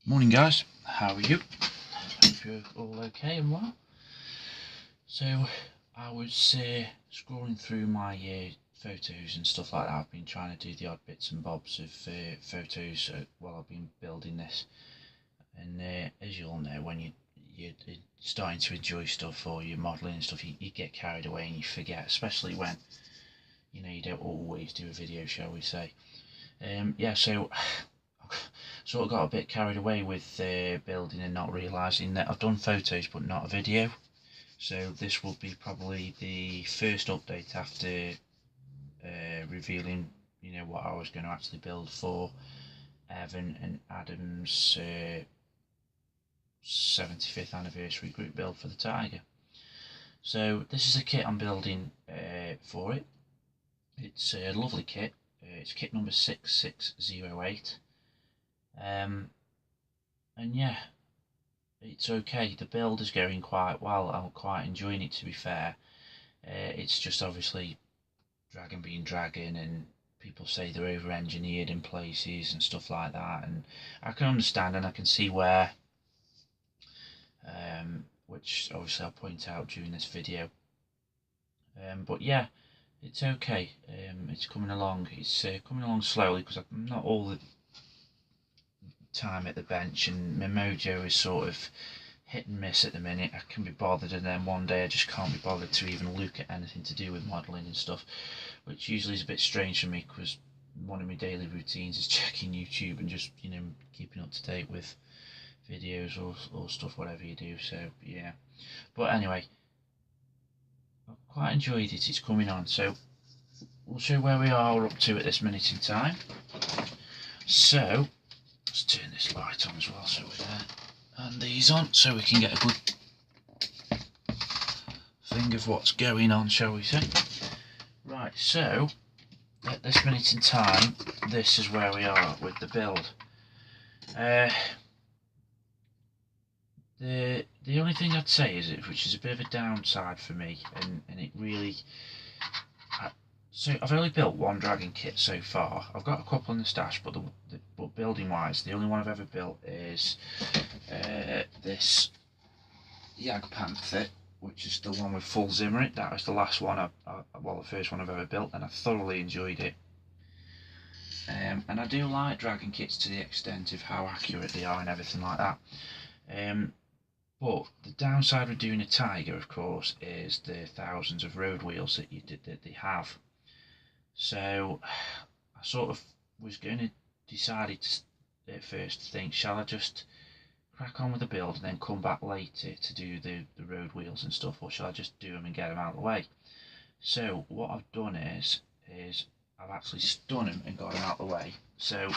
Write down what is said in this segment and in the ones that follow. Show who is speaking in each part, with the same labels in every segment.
Speaker 1: Morning guys, how are you? Hope you're all okay and well. So I was scrolling through my photos and stuff like that. I've been trying to do the odd bits and bobs of photos while I've been building this, and as you all know, when you're starting to enjoy stuff or you're modelling and stuff, you get carried away and you forget, especially when you don't always do a video, shall we say. So sort of got a bit carried away with building and not realising that I've done photos but not a video. So this will be probably the first update after revealing what I was going to actually build for Evan and Adam's 75th anniversary group build for the Tiger. So this is a kit I'm building for it. It's a lovely kit. It's kit number 6608. And yeah, it's okay. The build is going quite well. I'm quite enjoying it, to be fair. It's just obviously Dragon being Dragon, and people say they're over engineered in places and stuff like that, and I can understand and I can see where, which obviously I'll point out during this video. But yeah, it's okay. It's coming along. It's coming along slowly because I'm not all the time at the bench, and my mojo is sort of hit and miss at the minute. I can be bothered, and then one day I just can't be bothered to even look at anything to do with modelling and stuff, which usually is a bit strange for me because one of my daily routines is checking YouTube and just keeping up to date with videos or stuff, whatever you do. So yeah, but anyway, I've quite enjoyed it. It's coming on, so we'll show where we are up to at this minute in time. So let's turn this light on as well, so we're and these on, so we can get a good thing of what's going on, shall we say. Right, so at this minute in time, this is where we are with the build. The only thing I'd say is, which is a bit of a downside for me, and it really... So I've only built one dragon kit so far. I've got a couple in the stash, but but building wise, the only one I've ever built is this Jagdpanther, which is the one with full Zimmerit. That was the last one, well, the first one I've ever built, and I thoroughly enjoyed it. And I do like dragon kits to the extent of how accurate they are and everything like that. But the downside of doing a Tiger, of course, is the thousands of road wheels that they have. So I sort of was going to decide at first to think, shall I just crack on with the build and then come back later to do the road wheels and stuff, or shall I just do them and get them out of the way? So what I've done is I've actually spun them and got them out of the way. So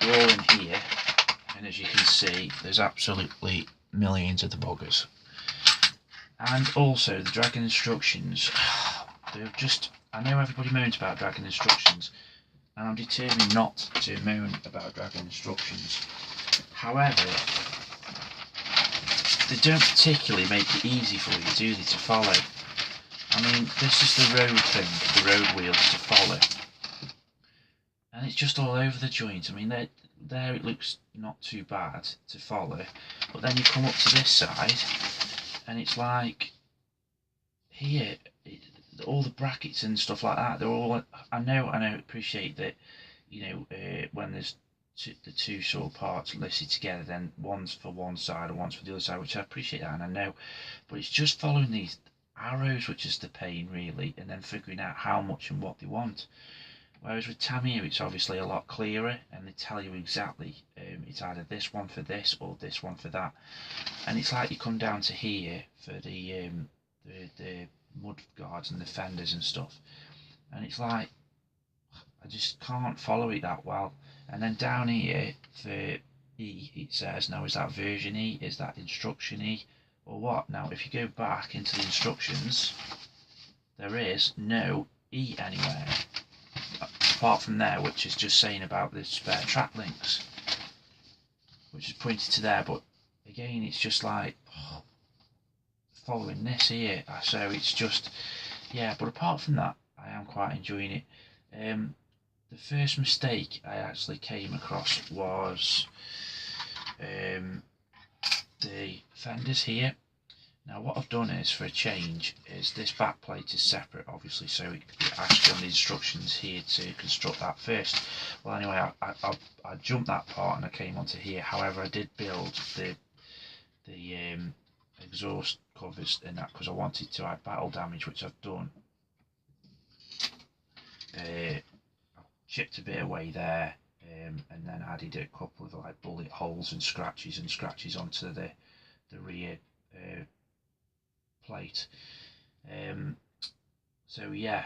Speaker 1: they're all in here, and as you can see, there's absolutely millions of the buggers. And also the dragon instructions, they're just... I know everybody moans about dragon instructions, and I'm determined not to moan about dragon instructions. However, they don't particularly make it easy for you, do they, to follow? I mean, this is the road thing, the road wheels to follow, and it's just all over the joint. I mean, there it looks not too bad to follow, but then you come up to this side, and it's like here. All the brackets and stuff like that, they're all... I know, appreciate that, when there's the two sort of parts listed together, then one's for one side and one's for the other side, which I appreciate that, and I know, but it's just following these arrows which is the pain, really, and then figuring out how much and what they want. Whereas with Tamiya, it's obviously a lot clearer, and they tell you exactly, it's either this one for this or this one for that, and it's like you come down to here for the mud guards and the fenders and stuff, and it's like I just can't follow it that well. And then down here for E, it says, now is that version E, is that instruction E, or what? Now if you go back into the instructions, there is no E anywhere apart from there, which is just saying about the spare track links, which is pointed to there. But again, it's just like following this here, so it's just, yeah. But apart from that, I am quite enjoying it. The first mistake I actually came across was the fenders here. Now what I've done is, for a change, is this back plate is separate obviously, so it asks you on the instructions here to construct that first. Well anyway, I jumped that part and I came onto here. However, I did build the exhaust covers in that because I wanted to add battle damage, which I've done. I chipped a bit away there, and then added a couple of like bullet holes and scratches onto the rear plate. So yeah,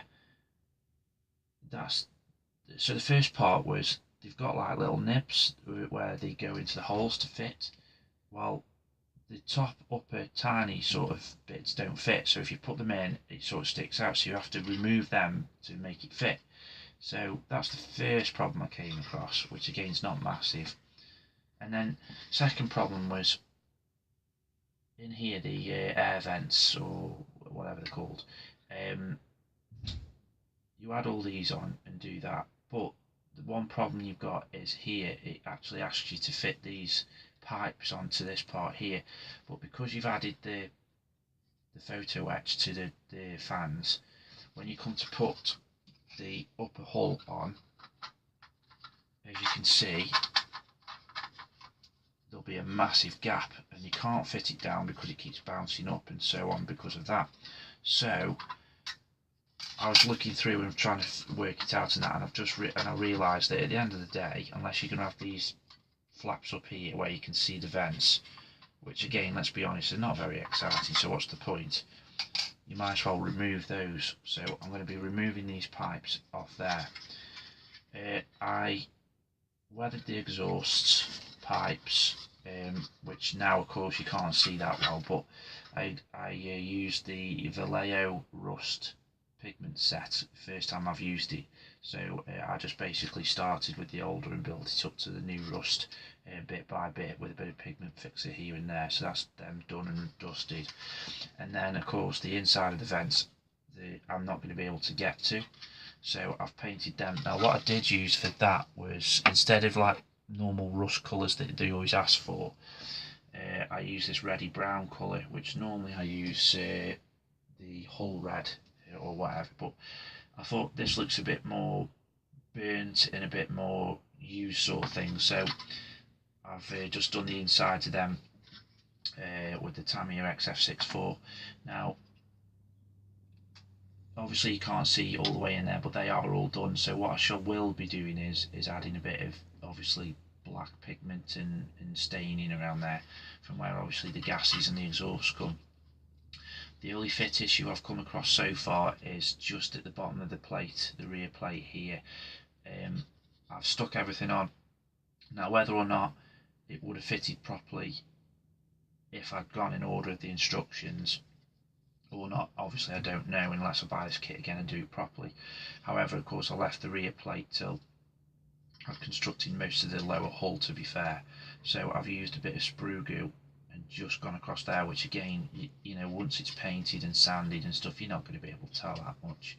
Speaker 1: so the first part was they've got like little nibs where they go into the holes to fit. Well, the top upper tiny sort of bits don't fit, so if you put them in, it sort of sticks out, so you have to remove them to make it fit. So that's the first problem I came across, which again is not massive. And then second problem was in here, the air vents or whatever they're called. You add all these on and do that, but the one problem you've got is here, it actually asks you to fit these pipes onto this part here, but because you've added the photo etch to the fans, when you come to put the upper hull on, as you can see, there'll be a massive gap and you can't fit it down because it keeps bouncing up and so on because of that. So I was looking through and trying to work it out and that, and I realised that at the end of the day, unless you're going to have these flaps up here where you can see the vents, which again, let's be honest, they're not very exciting, so what's the point? You might as well remove those. So I'm going to be removing these pipes off there. I weathered the exhaust pipes, which now of course you can't see that well, but I used the Vallejo rust pigment set, first time I've used it. So I just basically started with the older and built it up to the new rust, bit by bit, with a bit of pigment fixer here and there. So that's them done and dusted. And then of course the inside of the vents, I'm not going to be able to get to, so I've painted them. Now what I did use for that was, instead of like normal rust colours that they always ask for, I use this reddy brown colour, which normally I use the hull red or whatever, but I thought this looks a bit more burnt and a bit more used sort of thing, so I've just done the inside of them with the Tamiya XF64. Now obviously you can't see all the way in there, but they are all done, so what I will be doing is adding a bit of obviously black pigment and staining around there from where obviously the gases and the exhaust come. The only fit issue I've come across so far is just at the bottom of the plate, the rear plate here. I've stuck everything on. Now whether or not it would have fitted properly if I'd gone in order of the instructions or not, obviously I don't know unless I buy this kit again and do it properly. However, of course I left the rear plate till I've constructed most of the lower hull, to be fair, so I've used a bit of sprue glue and just gone across there, which again, you know, once it's painted and sanded and stuff, you're not going to be able to tell that much.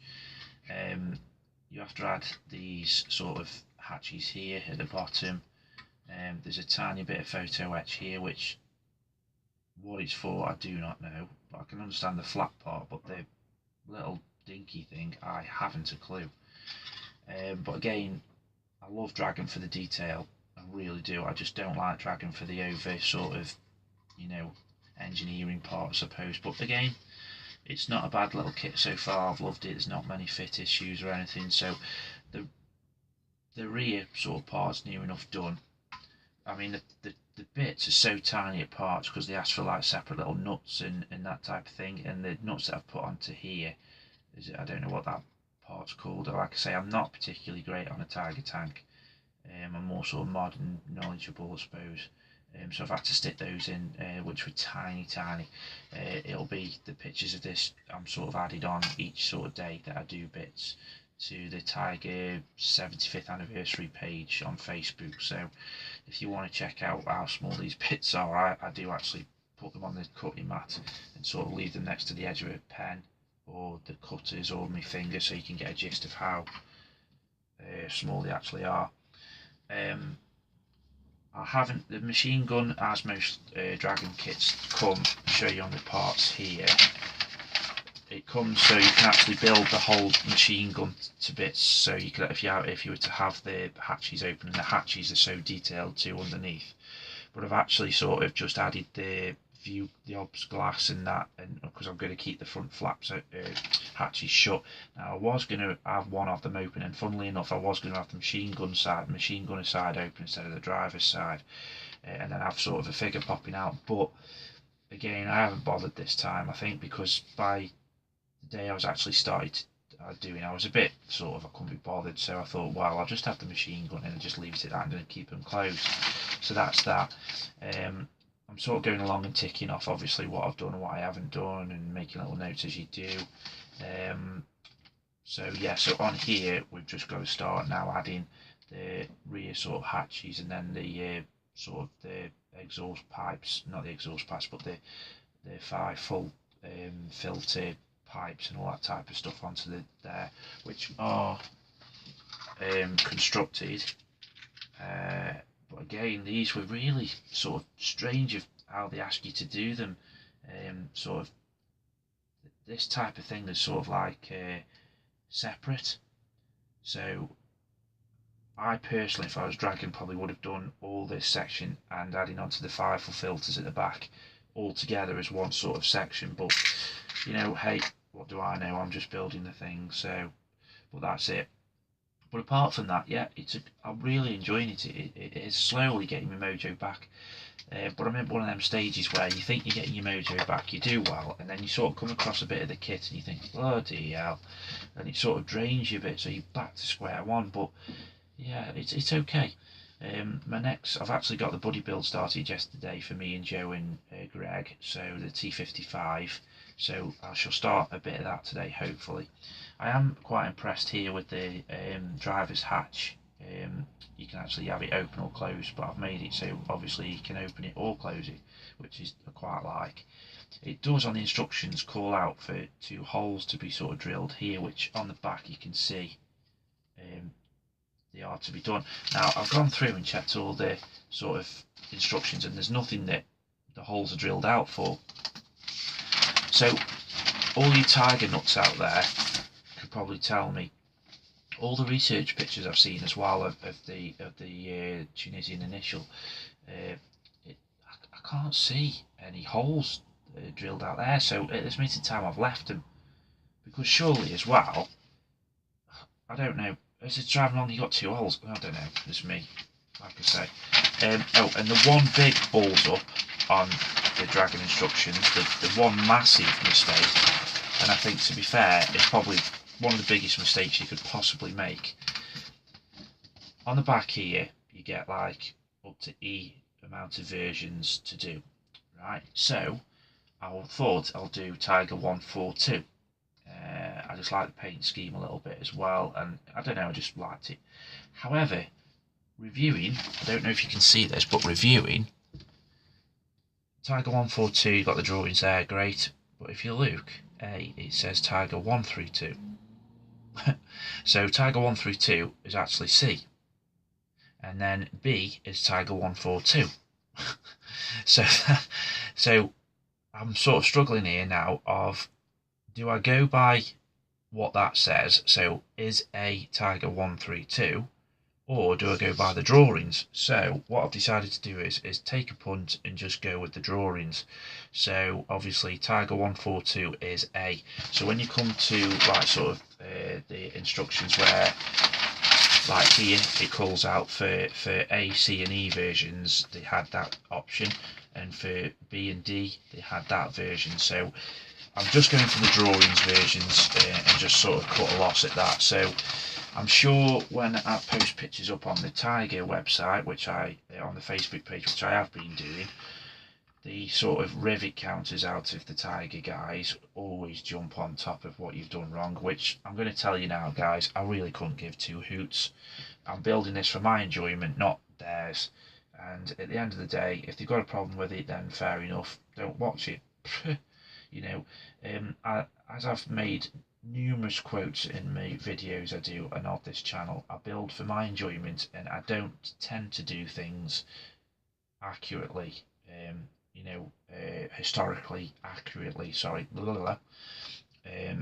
Speaker 1: You have to add these sort of hatches here at the bottom. There's a tiny bit of photo etch here, which what it's for I do not know, but I can understand the flat part, but the little dinky thing I haven't a clue. But again, I love Dragon for the detail, I really do. I just don't like Dragon for the over sort of, you know, engineering part I suppose, but again, it's not a bad little kit so far. I've loved it. There's not many fit issues or anything, so the rear sort of part's near enough done. I mean, the bits are so tiny at parts because they ask for like separate little nuts and that type of thing, and the nuts that I've put onto here, I don't know what that part's called. Like I say, I'm not particularly great on a Tiger tank. I'm more sort of modern, knowledgeable I suppose. So I've had to stick those in, which were tiny. It'll be the pictures of this I'm sort of added on each sort of day that I do bits to the Tiger 75th anniversary page on Facebook. So if you want to check out how small these bits are, I do actually put them on the cutting mat and sort of leave them next to the edge of a pen or the cutters or my finger, so you can get a gist of how small they actually are. I haven't, the machine gun, as most Dragon kits come, I'll show you on the parts here. It comes so you can actually build the whole machine gun to bits. So you could, if you were to have the hatches open, and the hatches are so detailed too underneath. But I've actually sort of just added the obs glass and that, and because I'm going to keep the front flaps hatches shut. Now I was going to have one of them open, and funnily enough I was going to have the machine gunner side open instead of the driver's side, and then have sort of a figure popping out. But again, I haven't bothered this time, I think, because by the day I was actually started doing, I was a bit sort of, I couldn't be bothered, so I thought, well, I'll just have the machine gun and just leave it at that. I'm going to keep them closed. So that's that. I'm sort of going along and ticking off obviously what I've done and what I haven't done, and making little notes as you do. So yeah, so on here we've just got to start now adding the rear sort of hatches, and then the sort of the exhaust pipes, not the exhaust pipes, but the 5 full filter pipes and all that type of stuff onto there, which are constructed. But again, these were really sort of strange of how they ask you to do them. Sort of this type of thing is sort of like separate. So I personally, if I was Dragon, probably would have done all this section and adding onto the 5 full filters at the back all together as one sort of section. But you know, hey, what do I know? I'm just building the thing. So, but that's it. But apart from that, yeah, I'm really enjoying it. It is slowly getting my mojo back. But I'm in one of them stages where you think you're getting your mojo back, you do well, and then you sort of come across a bit of the kit and you think, bloody hell, and it sort of drains you a bit, so you're back to square one. But yeah, it's okay. I've actually got the buddy build started yesterday for me and Joe and Greg, so the T55. So I shall start a bit of that today, hopefully. I am quite impressed here with the driver's hatch. You can actually have it open or closed, but I've made it so obviously you can open it or close it, which is I quite like. It does on the instructions call out for 2 holes to be sort of drilled here, which on the back you can see they are to be done. Now I've gone through and checked all the sort of instructions, and there's nothing that the holes are drilled out for. So all you tiger nuts out there could probably tell me. All the research pictures I've seen as well of the Tunisian initial, I can't see any holes drilled out there. So at this minute in time I've left them, because surely as well, I don't know, as it's driving along you got 2 holes. I don't know, it's me, like I say. Oh, and the one big balls up on the Dragon instructions, the one massive mistake, and I think, to be fair, it's probably one of the biggest mistakes you could possibly make. On the back here you get like up to E amount of versions to do, right? So I thought I'll do Tiger 142. I just like the paint scheme a little bit as well, and I don't know, I just liked it. However, reviewing, I don't know if you can see this, but reviewing Tiger 142, you got the drawings there, great. But if you look, it says Tiger 132. So Tiger 132 is actually C, and then B is Tiger 142. So I'm sort of struggling here now of, do I go by what that says, so is A Tiger 132, or do I go by the drawings? So what I've decided to do is take a punt and just go with the drawings. So obviously Tiger 142 is A. So when you come to like sort of the instructions where, like here, it calls out for A, C and E versions, they had that option, and for B and D they had that version. So I'm just going for the drawings versions and just sort of cut a loss at that. So I'm sure when I post pictures up on the Tiger website, which on the Facebook page, which I have been doing, the sort of rivet counters out of the Tiger guys always jump on top of what you've done wrong, which I'm going to tell you now, guys, I really couldn't give 2 hoots. I'm building this for my enjoyment, not theirs. And at the end of the day, if they've got a problem with it, then fair enough, don't watch it. You know, as I've made numerous quotes in my videos I do and of this channel, I build for my enjoyment, and I don't tend to do things accurately, historically accurately. Sorry, blah, blah, blah.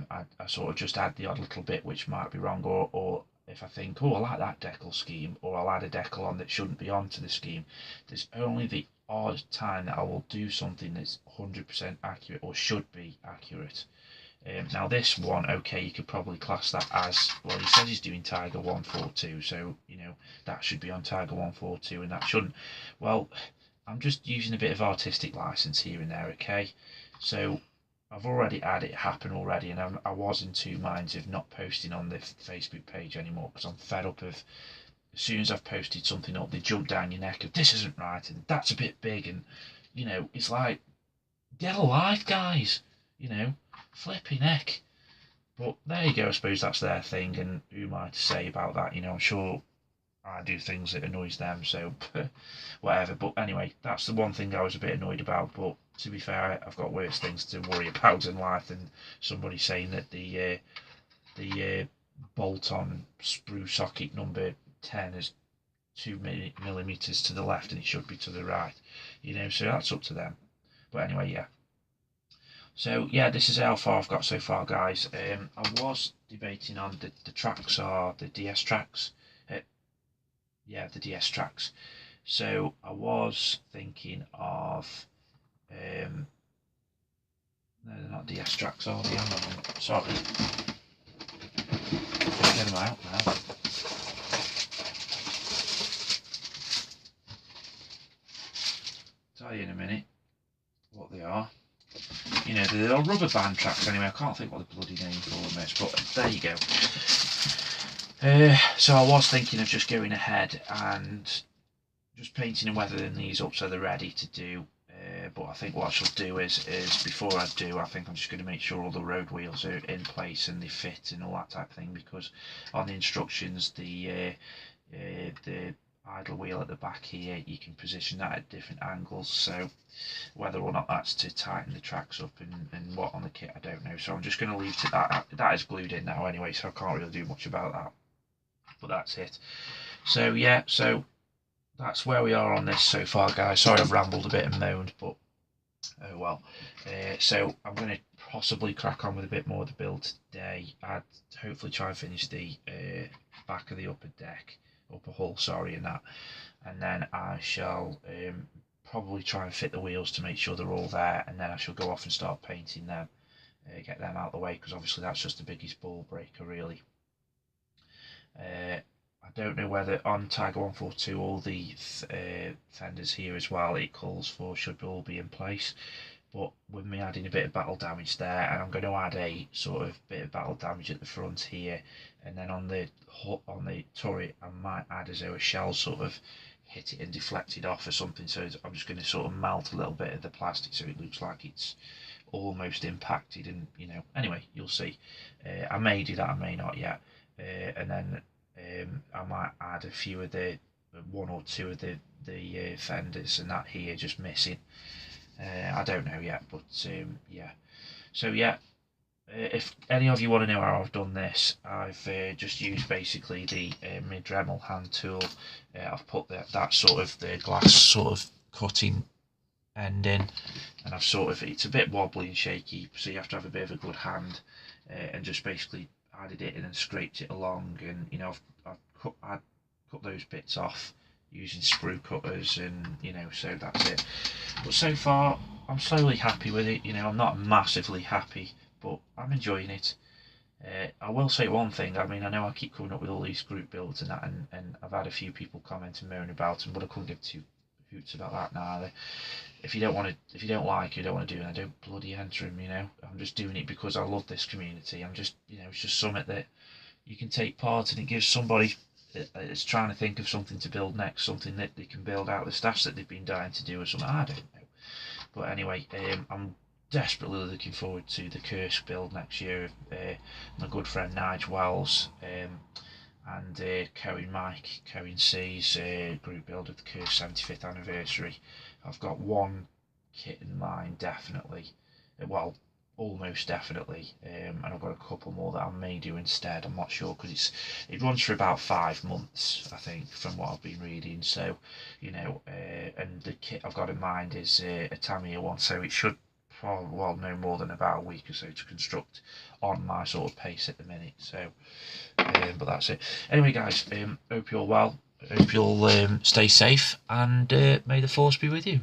Speaker 1: I sort of just add the odd little bit which might be wrong, or if I think, oh, I like that decal scheme, or I'll add a decal on that shouldn't be onto the scheme. There's only the odd time that I will do something that's 100% accurate or should be accurate. Now this one, okay, you could probably class that as, well, he says he's doing Tiger 142, so, that should be on Tiger 142, and that shouldn't. Well, I'm just using a bit of artistic license here and there, okay? So I've already had it happen already, and I was in two minds of not posting on the Facebook page anymore, because I'm fed up of, as soon as I've posted something up, they jump down your neck of, this isn't right, and that's a bit big, and, it's like, get a life, guys, flipping heck. But there you go, I suppose that's their thing, and who am I to say about that? I'm sure I do things that annoys them, so whatever. But anyway, that's the one thing I was a bit annoyed about, but to be fair, I've got worse things to worry about in life than somebody saying that the bolt-on sprue socket number 10 is 2 millimeters to the left and it should be to the right, so that's up to them. But anyway, yeah. So yeah, this is how far I've got so far, guys. I was debating on the tracks are the DS tracks. Yeah, the DS tracks. So I was thinking of, no, they're not DS tracks, are they? Sorry. Get them out now. Tell you in a minute what they are. They're rubber band tracks anyway. I can't think what the bloody name for them is, but there you go. So I was thinking of just going ahead and just painting and weathering these up so they're ready to do. But I think what I shall do is before I do, I think I'm just going to make sure all the road wheels are in place and they fit and all that type of thing, because on the instructions the idle wheel at the back here, you can position that at different angles, so whether or not that's to tighten the tracks up and what on the kit, I don't know. So I'm just going to leave to that. That is glued in now anyway, so I can't really do much about that, but that's it. So yeah, so that's where we are on this so far, guys. Sorry I've rambled a bit and moaned, but oh well. So I'm going to possibly crack on with a bit more of the build today. I'd hopefully try and finish the back of the upper hull, sorry, and that, and then I shall probably try and fit the wheels to make sure they're all there, and then I shall go off and start painting them, get them out of the way, because obviously that's just the biggest ball breaker really. I don't know whether on Tiger 142 all the fenders here as well it calls for should all be in place, but with me adding a bit of battle damage there, and I'm going to add a sort of bit of battle damage at the front here, and then on the turret I might add as though a shell sort of hit it and deflected off or something, so I'm just going to sort of melt a little bit of the plastic so it looks like it's almost impacted, and anyway, you'll see. I may do that, I may not yet, and then I might add a few of the one or two of the fenders and that here just missing. I don't know yet, but yeah. So yeah, if any of you want to know how I've done this, I've just used basically the mid-Dremel hand tool. I've put that sort of the glass sort of cutting end in, and I've sort of, it's a bit wobbly and shaky, so you have to have a bit of a good hand, and just basically added it in and scraped it along, and I've cut those bits off using sprue cutters, and so that's it. But so far I'm slowly happy with it. I'm not massively happy, but I'm enjoying it. I will say one thing, I mean, I know I keep coming up with all these group builds and that, and I've had a few people comment and moan about them, but I couldn't give two hoots about that now. If you don't like it, you don't want to do it, I don't bloody enter them, I'm just doing it because I love this community. I'm just, it's just something that you can take part in. It gives somebody that's trying to think of something to build next, something that they can build out of the stash that they've been dying to do or something, I don't know. But anyway, I'm desperately looking forward to the Curse build next year. My good friend Nige Wells and Cohen C's group build of the Curse 75th anniversary. I've got one kit in mind, definitely. Well, almost definitely, and I've got a couple more that I may do instead. I'm not sure, because it runs for about 5 months, I think, from what I've been reading. So and the kit I've got in mind is a Tamiya one, so it should probably, well, no more than about a week or so to construct on my sort of pace at the minute. So, but that's it. Anyway, guys, hope you're well. Hope you'll stay safe, and may the force be with you.